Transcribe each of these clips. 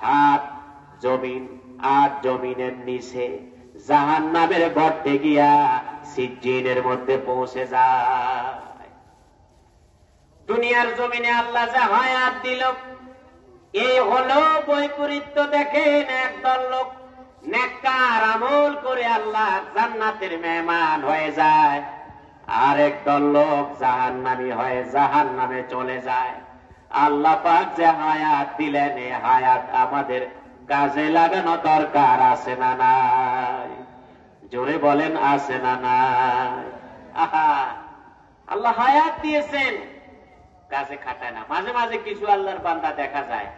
সাত জমিন, 8 জমিনের নিচে জাহান্নামের গর্তে গিয়া সিজ্জিনের মধ্যে পৌঁছে যায়। দুনিয়ার জমিনে আল্লাহ যা হায়াত দিল, এই হলো বৈপরীত্য। দেখেন, একদল লোক নেককার আমল করে আল্লাহ জান্নাতের মেহমান হয়ে যায়, আর একদল লোক জাহান্নামী হয়ে জাহান্নামে চলে যায়। আল্লাহ পাক যে হায়াত দিলেন, এই হায়াত আমাদের কাজে লাগানো দরকার আছে না নাই? জোরে বলেন, আছে না নাই? আহা, আল্লাহ হায়াত দিয়েছেন, কাজে খাটায় না। মাঝে মাঝে কিছু আল্লাহর বান্দা দেখা যায়,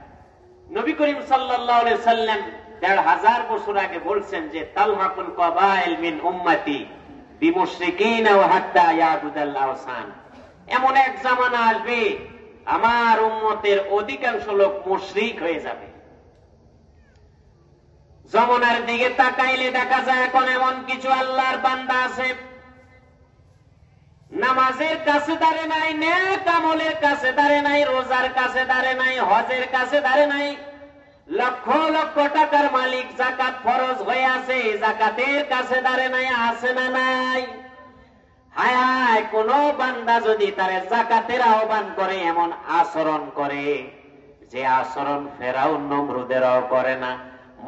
নবী করিম সাল্লাল্লাহু আলাইহি সাল্লাম ১৫০০ বছর আগে বলছেন যে তালহাকুল কবাইল মিন উম্মতি বিমুশরিকিন ওয়া হাত্তা ইয়াবুদাল আওসান। এমন এক জামানা আসবে, আমার উম্মতের অধিকাংশ লোক মুশরিক হয়ে যাবে। যমুনার দিকে তাকাইলে দেখা যায় এখন এমন কিছু আল্লাহর বান্দা আছে, নামাজের কাছে দাঁড়ে নাই, নেক আমলের কাছে দাঁড়ে নাই, রোজার কাছে দাঁড়ে নাই, হজের কাছে দাঁড়ে নাই, লক্ষ লক্ষ টাকার মালিক, যাকাত ফরজ হয়ে আছে, যাকাতের কাছে দাঁড়ে নাই। আছে না নাই? হায় হায়, কোন বান্দা যদি তারে যাকাতের আহ্বান করে, এমন আচরণ করে যে আচরণ ফেরাউন নমরুদেরও করে না।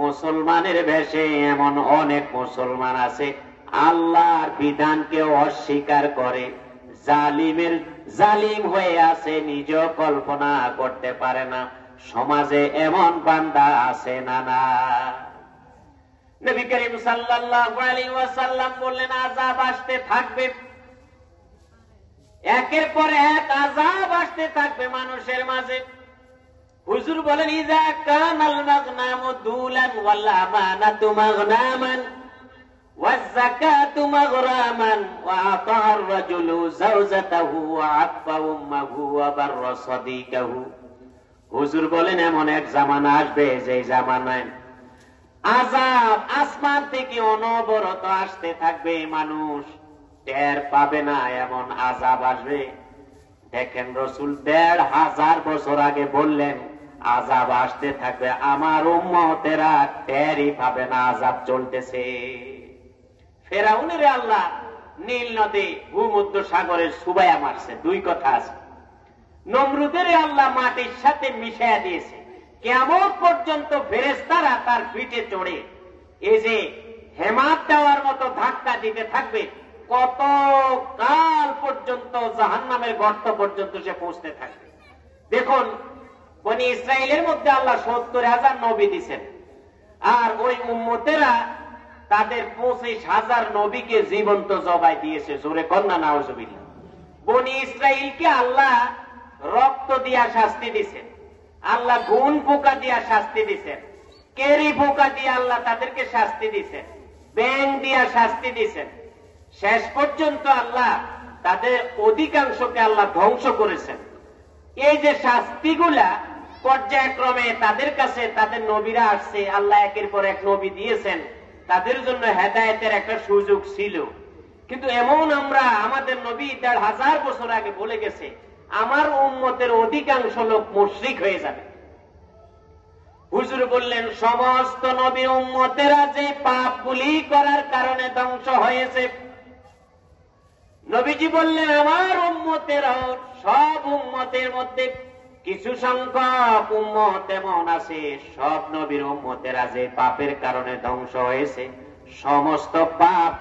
মুসলমানের বেশে এমন অনেক মুসলমান আছে আল্লাহর বিধানকে অস্বীকার করে, জালিম হয়ে আছে, নিজেও কল্পনা করতে পারে না। সমাজে এমন বান্দা আছে না না? নবী করিম সাল্লাল্লাহু আলাইহি ওয়াসাল্লাম বললেন, আযাব আসতে থাকবে, একের পর এক আযাব আসতে থাকবে মানুষের মাঝে। হুজুর বলেন, ইযা কানাল মাগনামু দুলান ওয়াল আমানাতু মাগনামান ওয়াজ যাকাতু মাগরামান ওয়া আতার রাজুলু যাওজাতাহু ওয়া আফা উম্মাহু ওয়া বাররা সাদিকাহু। হুজুর বলেন, এমন এক জামানা আসবে যে জামানায় আযাব আসমান থেকে অনবরত আসতে থাকবে, মানুষ টের পাবে না এমন আযাব আসবে। দেখেন, রাসূল ১৫০০ বছর আগে বললেন আযাব আসতে থাকবে, আমার উম্মতেরা টেরই পাবে না আযাব চলতেছে। ফেরাউনের আল্লাহ নীল নদী ভূমধ্য সাগরের সুবাইয়া মারছে, 2 কথা আছে। নমরুদের আল্লাহ মাটির সাথে মিশাইয়া দিয়েছে, কিয়ামত পর্যন্ত ফেরেশতারা তার পিঠে চড়ে এই যে হেমাত দেওয়ার মতো ধাক্কা দিতে থাকবে, কত কাল পর্যন্ত জাহান্নামের গর্ত পর্যন্ত সে পৌঁছতে থাকবে। দেখুন, বনি ইসরাইলের মধ্যে আল্লাহ ৭০,০০০ নবী দিয়েছেন, আর ওই উম্মতেরা তাদের ২৫,০০০ নবীকে জীবন্ত জবাই দিয়েছে। জোরে কন্যা নাউজুবিল্লাহ। বনি ইসরাইলকে আল্লাহ রক্ত দিয়া শাস্তি দিছেন, আল্লাহ গুণ পোকা দিয়া শাস্তি দিছেন, কেরি পোকা দিয়া আল্লাহ তাদেরকে শাস্তি দিছেন, ব্যাং দিয়া শাস্তি দিছেন। শেষ পর্যন্ত আল্লাহ তাদের অধিকাংশকে আল্লাহ ধ্বংস করেছেন। এই যে শাস্তিগুলা পর্যায়ক্রমে তাদের কাছে তাদের নবীরা আসছে, আল্লাহ একের পর এক নবী দিয়েছেন, তাদের জন্য হেদায়েতের একটা সুযোগ ছিল। কিন্তু এমন আমরা, আমাদের নবী ১৫০০ বছর আগে বলে গেছে, আমার উম্মতের অধিকাংশ লোক মুশরিক হয়ে যাবে। হুজুর বললেন, সমস্ত নবী উম্মতেরা যে পাপগুলি করার কারণে ধ্বংস হয়েছে, নবীজি বললেন আমার উম্মতেরাও, সব উম্মতের মধ্যে কিছু সংখ্যক উম্মত এমন আছে, সব নবীর উম্মতেরা যে পাপের কারণে ধ্বংস হয়েছে, সমস্ত পাপ